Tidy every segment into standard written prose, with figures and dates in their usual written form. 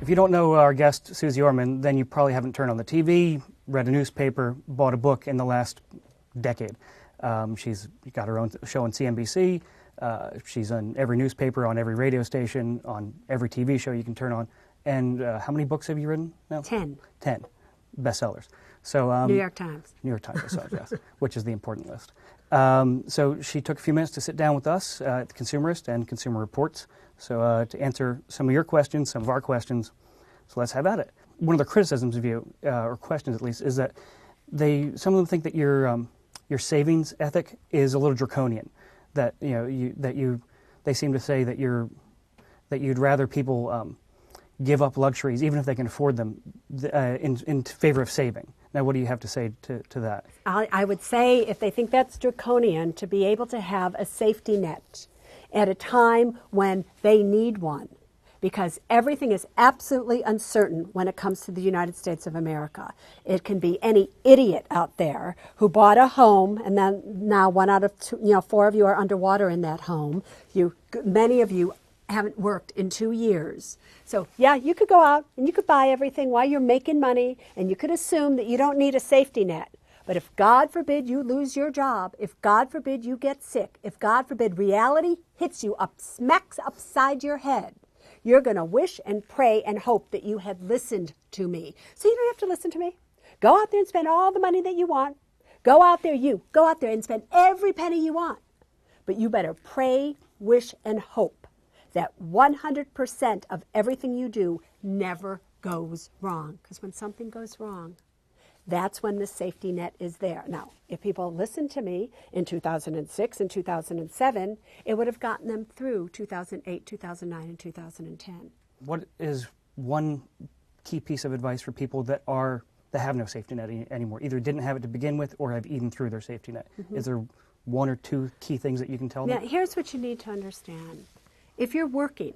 If you don't know our guest, Suze Orman, then you probably haven't turned on the TV, read a newspaper, bought a book in the last decade. She's got her own show on CNBC. She's on every newspaper, on every radio station, on every TV show you can turn on. And how many books have you written now? 10. 10 bestsellers. So New York Times. New York Times bestsellers, yes, which is the important list. So she took a few minutes to sit down with us at The Consumerist and Consumer Reports. So to answer some of your questions, some of our questions. So let's have at it. One of the criticisms of you, or questions at least, is that some of them think that your savings ethic is a little draconian. That they seem to say that you'd rather people give up luxuries, even if they can afford them, in favor of saving. Now, what do you have to say to that? I would say, if they think that's draconian, to be able to have a safety net at a time when they need one, because everything is absolutely uncertain when it comes to the United States of America. It can be any idiot out there who bought a home, and then now 1 out of 4 of you are underwater in that home. Many of you haven't worked in 2 years. So yeah, you could go out and you could buy everything while you're making money, and you could assume that you don't need a safety net. But if God forbid you lose your job, if God forbid you get sick, if God forbid reality hits you smacks upside your head, you're going to wish and pray and hope that you had listened to me. So you don't have to listen to me. Go out there and spend all the money that you want. Go out there and spend every penny you want. But you better pray, wish, and hope that 100% of everything you do never goes wrong. Because when something goes wrong, that's when the safety net is there. Now, if people listened to me in 2006 and 2007, it would have gotten them through 2008, 2009, and 2010. What is one key piece of advice for people that have no safety net anymore, either didn't have it to begin with or have eaten through their safety net? Mm-hmm. Is there 1 or 2 key things that you can tell them? Yeah, here's what you need to understand. If you're working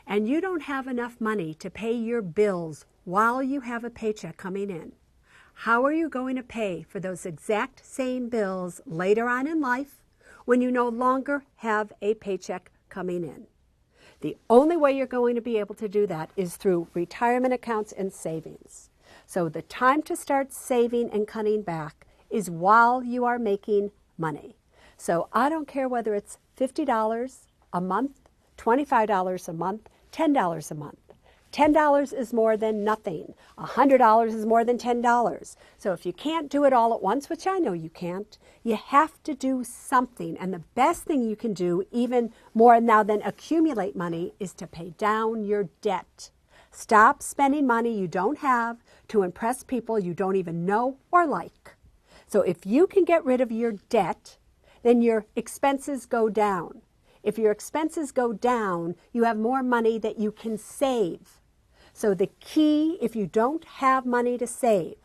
and you don't have enough money to pay your bills while you have a paycheck coming in, how are you going to pay for those exact same bills later on in life when you no longer have a paycheck coming in? The only way you're going to be able to do that is through retirement accounts and savings. So the time to start saving and cutting back is while you are making money. So I don't care whether it's $50 a month, $25 a month, $10 a month. $10 is more than nothing. $100 is more than $10. So if you can't do it all at once, which I know you can't, you have to do something. And the best thing you can do, even more now than accumulate money, is to pay down your debt. Stop spending money you don't have to impress people you don't even know or like. So if you can get rid of your debt, then your expenses go down. If your expenses go down, you have more money that you can save. So the key, if you don't have money to save,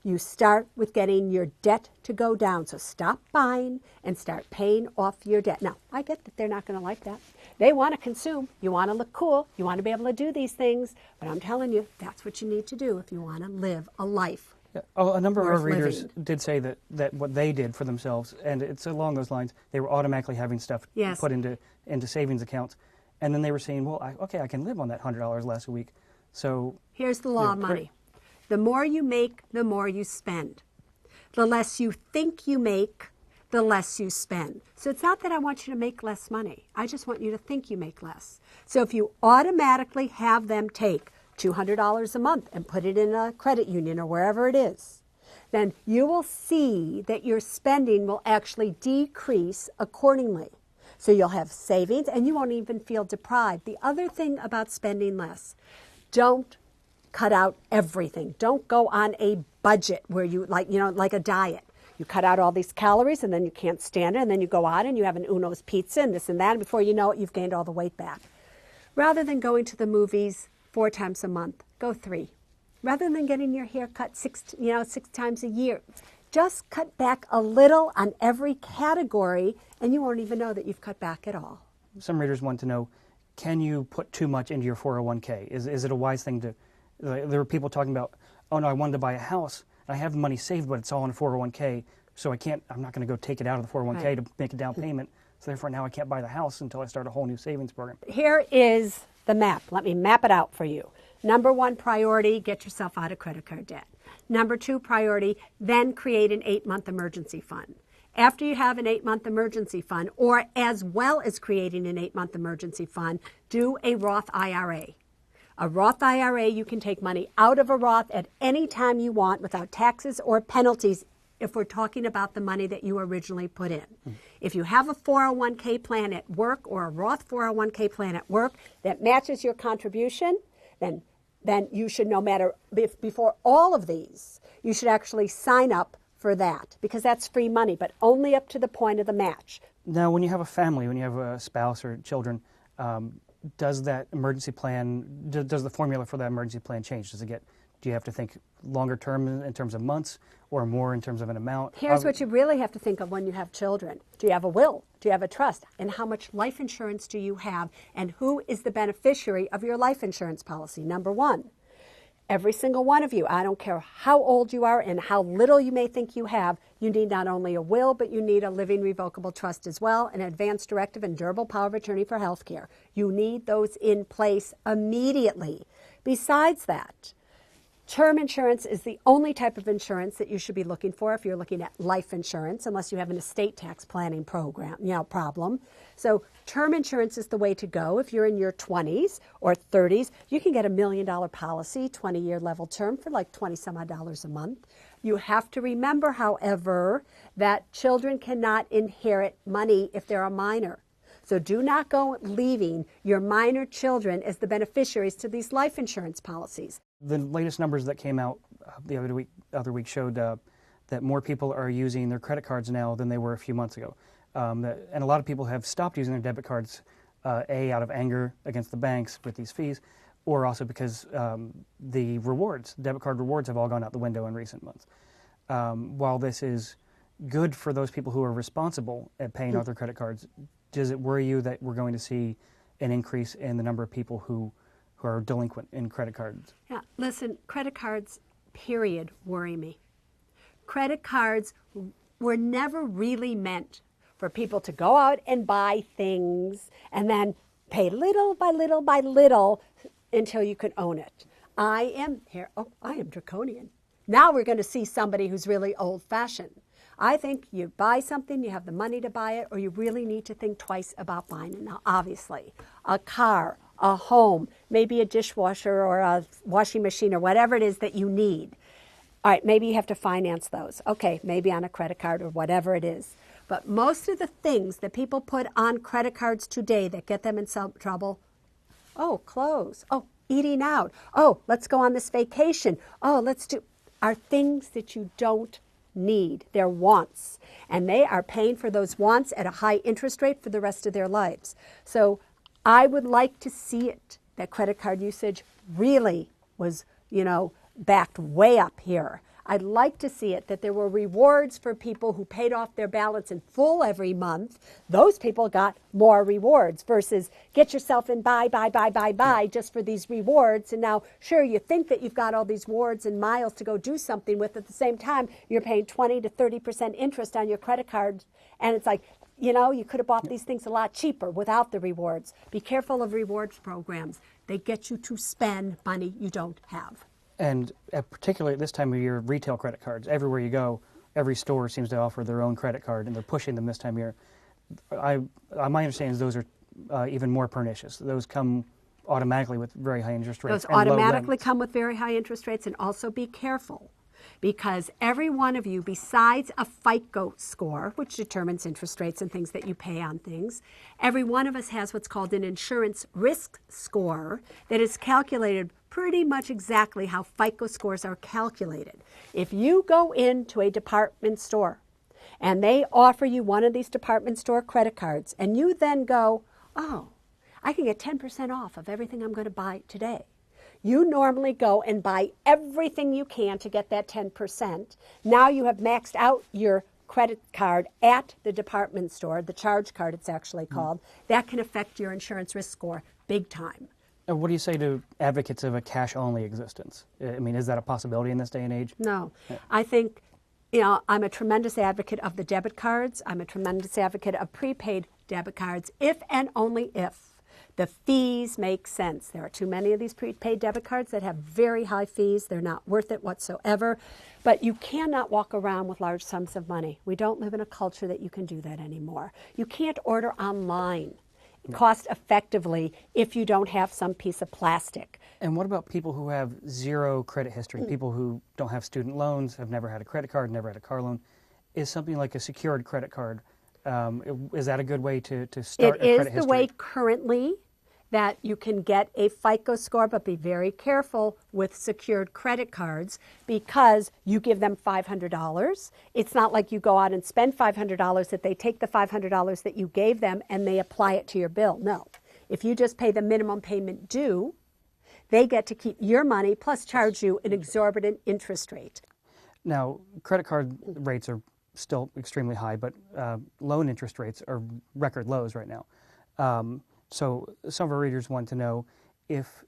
you start with getting your debt to go down. So stop buying and start paying off your debt. Now, I get that they're not going to like that. They want to consume. You want to look cool. You want to be able to do these things. But I'm telling you, that's what you need to do if you want to live a life. Yeah. Oh, a number of our readers did say that what they did for themselves, and it's along those lines, they were automatically having stuff put into savings accounts. And then they were saying, well, I can live on that $100 less a week. So here's the law of money. The more you make, the more you spend. The less you think you make, the less you spend. So it's not that I want you to make less money. I just want you to think you make less. So if you automatically have them take $200 a month and put it in a credit union or wherever it is, then you will see that your spending will actually decrease accordingly. So you'll have savings and you won't even feel deprived. The other thing about spending less, don't cut out everything. Don't go on a budget where you like a diet. You cut out all these calories and then you can't stand it, and then you go out and you have an Uno's pizza and this and that, and before you know it, you've gained all the weight back. Rather than going to the movies 4 times a month, go 3. Rather than getting your hair cut 6 times a year, just cut back a little on every category and you won't even know that you've cut back at all. Some readers want to know, can you put too much into your 401k? Is it a wise thing to... There were people talking about, oh no, I wanted to buy a house. I have the money saved, but it's all in a 401k, so I'm not going to go take it out of the 401k to make a down payment. So therefore now I can't buy the house until I start a whole new savings program. Here is the map. Let me map it out for you. Number 1 priority, get yourself out of credit card debt. Number 2 priority, then create an 8-month emergency fund. After you have an 8-month emergency fund, or as well as creating an 8-month emergency fund, do a Roth IRA. A Roth IRA, you can take money out of a Roth at any time you want without taxes or penalties if we're talking about the money that you originally put in. If you have a 401k plan at work or a Roth 401k plan at work that matches your contribution, then you should, no matter, before all of these, you should actually sign up for that, because that's free money, but only up to the point of the match. Now, when you have a family, when you have a spouse or children, does that emergency plan, does the formula for that emergency plan change? Do you have to think longer term in terms of months or more in terms of an amount? Here's what you really have to think of when you have children. Do you have a will? Do you have a trust? And how much life insurance do you have? And who is the beneficiary of your life insurance policy? Number 1. Every single one of you, I don't care how old you are and how little you may think you have, you need not only a will, but you need a living revocable trust as well, an advance directive and durable power of attorney for health care. You need those in place immediately. Besides that, term insurance is the only type of insurance that you should be looking for if you're looking at life insurance, unless you have an estate tax planning problem. So term insurance is the way to go. If you're in your 20s or 30s, you can get $1 million policy, 20-year level term for like $20 some odd a month. You have to remember, however, that children cannot inherit money if they're a minor. So do not go leaving your minor children as the beneficiaries to these life insurance policies. The latest numbers that came out the other week showed that more people are using their credit cards now than they were a few months ago. And a lot of people have stopped using their debit cards, out of anger against the banks with these fees, or also because the debit card rewards have all gone out the window in recent months. While this is good for those people who are responsible at paying off their credit cards, does it worry you that we're going to see an increase in the number of people who are delinquent in credit cards? Yeah, listen, credit cards, period, worry me. Credit cards were never really meant for people to go out and buy things and then pay little by little by little until you could own it. I am draconian. Now we're going to see somebody who's really old-fashioned. I think you buy something, you have the money to buy it, or you really need to think twice about buying it. Now, obviously, a car, a home, maybe a dishwasher or a washing machine or whatever it is that you need. All right, maybe you have to finance those. Okay, maybe on a credit card or whatever it is. But most of the things that people put on credit cards today that get them in some trouble, clothes, eating out, let's go on this vacation, are things that you don't need. They're wants. And they are paying for those wants at a high interest rate for the rest of their lives. So I would like to see it, that credit card usage really was, backed way up here. I'd like to see it that there were rewards for people who paid off their balance in full every month. Those people got more rewards versus get yourself in buy just for these rewards. And now, sure, you think that you've got all these rewards and miles to go do something with. At the same time, you're paying 20 to 30% interest on your credit card. And it's like, you could have bought these things a lot cheaper without the rewards. Be careful of rewards programs. They get you to spend money you don't have. And particularly at this time of year, retail credit cards. Everywhere you go, every store seems to offer their own credit card, and they're pushing them this time of year. My understanding is those are even more pernicious. Those come automatically with very high interest rates. Those automatically come with very high interest rates, and also be careful, because every one of you, besides a FICO score, which determines interest rates and things that you pay on things, every one of us has what's called an insurance risk score that is calculated pretty much exactly how FICO scores are calculated. If you go into a department store and they offer you one of these department store credit cards, and you then go, I can get 10% off of everything I'm going to buy today. You normally go and buy everything you can to get that 10%. Now you have maxed out your credit card at the department store, the charge card it's actually called. That can affect your insurance risk score big time. What do you say to advocates of a cash-only existence? I mean, is that a possibility in this day and age? No. Yeah. I think, I'm a tremendous advocate of the debit cards. I'm a tremendous advocate of prepaid debit cards, if and only if The fees make sense. There are too many of these prepaid debit cards that have very high fees. They're not worth it whatsoever. But you cannot walk around with large sums of money. We don't live in a culture that you can do that anymore. You can't order online cost effectively if you don't have some piece of plastic. And what about people who have zero credit history, people who don't have student loans, have never had a credit card, never had a car loan? Is something like a secured credit card, is that a good way to start a credit history? It is the way currently that you can get a FICO score, but be very careful with secured credit cards because you give them $500. It's not like you go out and spend $500 that they take the $500 that you gave them and they apply it to your bill. No. If you just pay the minimum payment due, they get to keep your money plus charge you an exorbitant interest rate. Now, credit card rates are still extremely high, but loan interest rates are record lows right now. So some of our readers want to know if,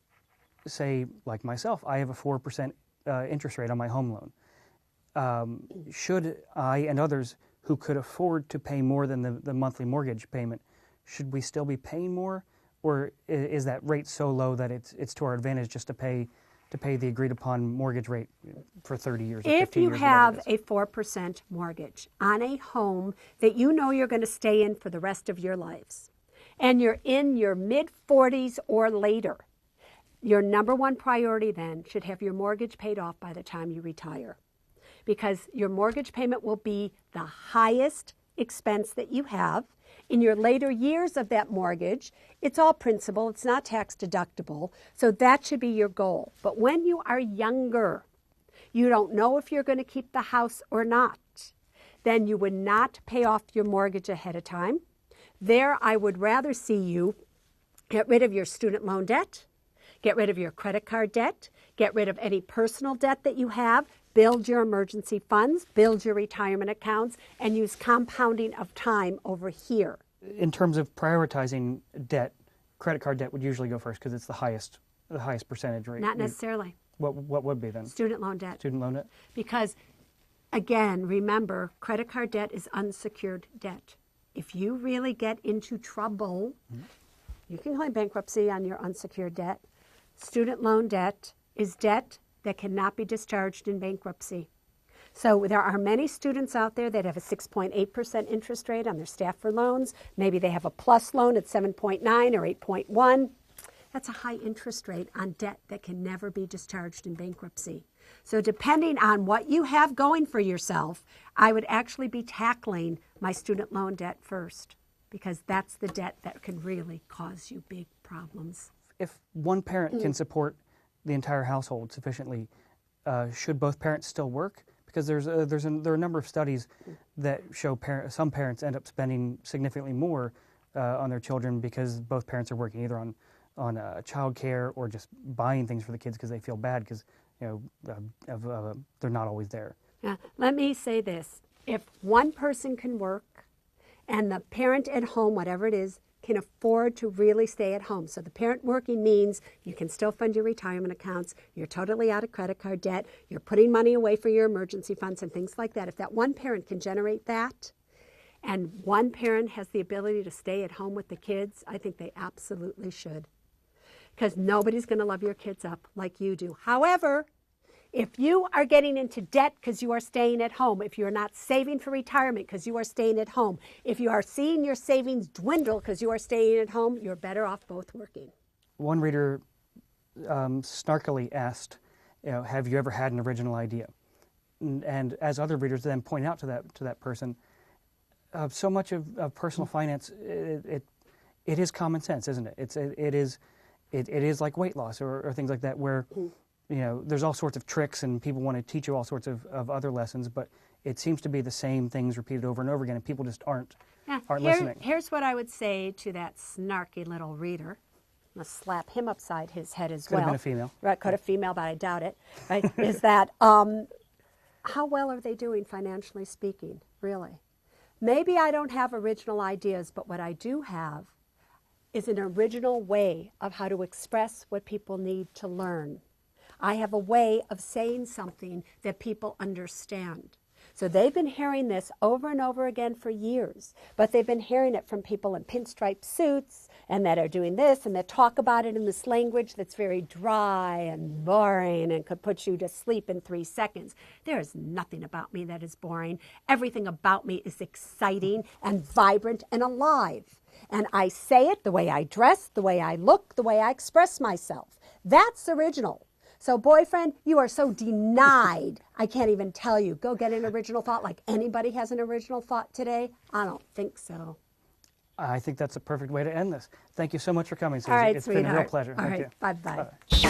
say, like myself, I have a 4% interest rate on my home loan. Should I and others who could afford to pay more than the monthly mortgage payment, should we still be paying more? Or is that rate so low that it's to our advantage just to pay the agreed upon mortgage rate for 30 years or 15 years? If you have a 4% mortgage on a home that you know you're going to stay in for the rest of your lives, and you're in your mid-40s or later, your number one priority then should have your mortgage paid off by the time you retire. Because your mortgage payment will be the highest expense that you have. In your later years of that mortgage, it's all principal, it's not tax deductible, so that should be your goal. But when you are younger, you don't know if you're going to keep the house or not, then you would not pay off your mortgage ahead of time. There, I would rather see you get rid of your student loan debt, get rid of your credit card debt, get rid of any personal debt that you have, build your emergency funds, build your retirement accounts, and use compounding of time over here. In terms of prioritizing debt, credit card debt would usually go first because it's the highest percentage rate. Not necessarily. What would be then? Student loan debt. Student loan debt? Because, again, remember, credit card debt is unsecured debt. If you really get into trouble, you can claim bankruptcy on your unsecured debt. Student loan debt is debt that cannot be discharged in bankruptcy. So there are many students out there that have a 6.8% interest rate on their Stafford loans. Maybe they have a plus loan at 7.9 or 8.1. That's a high interest rate on debt that can never be discharged in bankruptcy. So depending on what you have going for yourself, I would actually be tackling my student loan debt first, because that's the debt that can really cause you big problems. If one parent can support the entire household sufficiently, should both parents still work? Because there are a number of studies that show some parents end up spending significantly more on their children because both parents are working either on child care or just buying things for the kids because they feel bad because they're not always there. Now, let me say this. If one person can work and the parent at home, whatever it is, can afford to really stay at home. So the parent working means you can still fund your retirement accounts, you're totally out of credit card debt, you're putting money away for your emergency funds and things like that. If that one parent can generate that and one parent has the ability to stay at home with the kids, I think they absolutely should. Because nobody's going to love your kids up like you do. However, if you are getting into debt because you are staying at home, if you're not saving for retirement because you are staying at home, if you are seeing your savings dwindle because you are staying at home, you're better off both working. One reader snarkily asked, have you ever had an original idea? And as other readers then point out to that person, so much of personal finance, it is common sense, isn't it? It is like weight loss or things like that where there's all sorts of tricks and people want to teach you all sorts of other lessons, but it seems to be the same things repeated over and over again, and people just aren't listening. Here's what I would say to that snarky little reader. I'm going to slap him upside his head as well. Could have been a female. Right, could have female, but I doubt it. Right? Is that how well are they doing financially speaking, really? Maybe I don't have original ideas, but what I do have is an original way of how to express what people need to learn. I have a way of saying something that people understand. So they've been hearing this over and over again for years, but they've been hearing it from people in pinstripe suits, and that are doing this and that talk about it in this language that's very dry and boring and could put you to sleep in 3 seconds. There is nothing about me that is boring. Everything about me is exciting and vibrant and alive. And I say it the way I dress, the way I look, the way I express myself. That's original. So boyfriend, you are so denied. I can't even tell you. Go get an original thought like anybody has an original thought today. I don't think so. I think that's a perfect way to end this. Thank you so much for coming, Suze. All right, It's sweetheart. been a real pleasure. All Thank right, you. bye-bye. Bye.